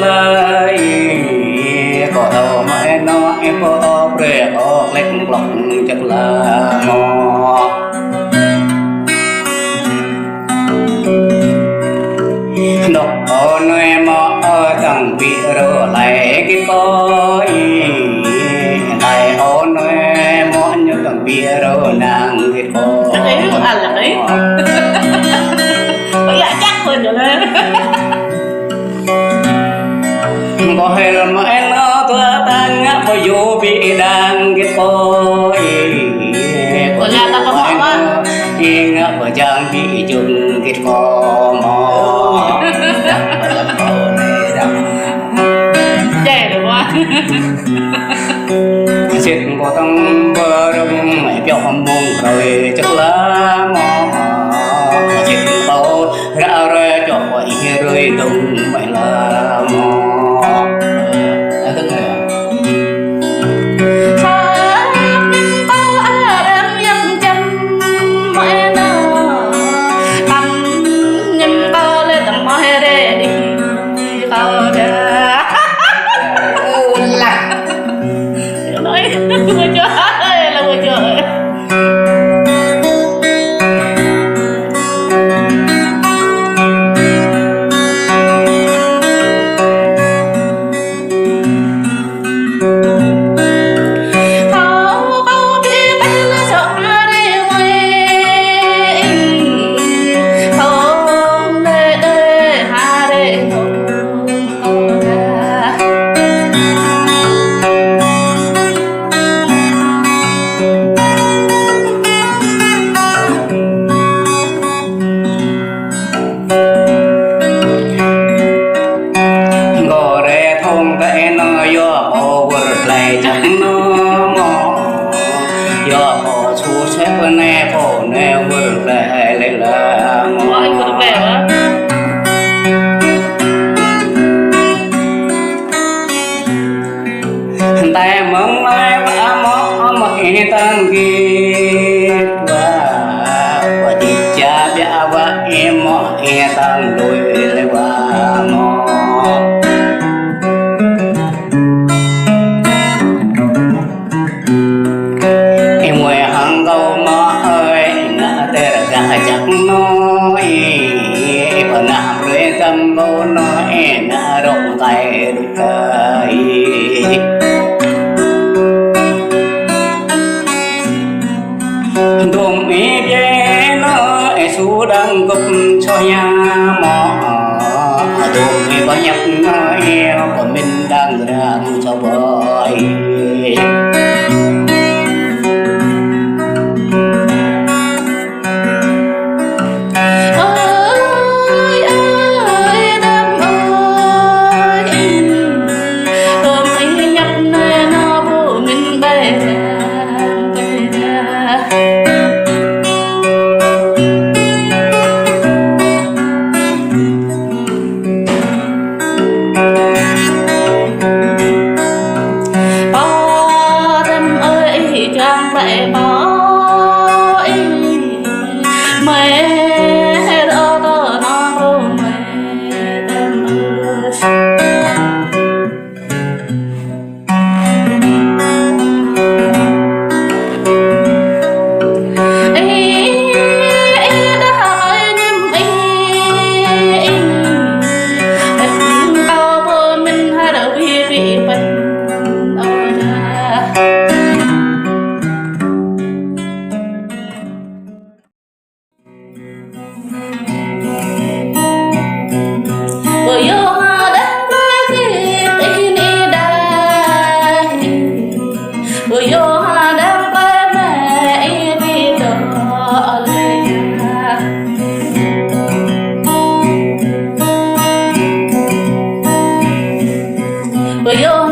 lời có đâu mà nó em có bề có lệch lòng chắc là mò đọc ở nơi mò ở tầng bị rửa lại cái coi lại ở nơi mò như tầng bị rửa nàng cái coi đấy ăn là đấy bây giờ chắc hơn rồi đấy có hay là mà em nó tua tan ngã phải vô bị đang cái coi của nhà ta có mỏ quá ngã phải trang bị chung cái co mò chè được quá chết có tăng bờ đông mày béo hầm bông rồi chắc là mò chết tao ra rồi cho khỏi rơi đông mày là mò tay mong mai và mong mà tăng kia và đi cha bia và em mong tăng đôi lại và mong em ngoài hàng câu mà ơi ngã tê ra chắc nói và ngã rồi tâm câu nói ngã rộng tay đôi tay đùm ý bế nó su đang gục cho nhà mò đùm ý có nhập nó yêu của mình đang làm cho bơi Yo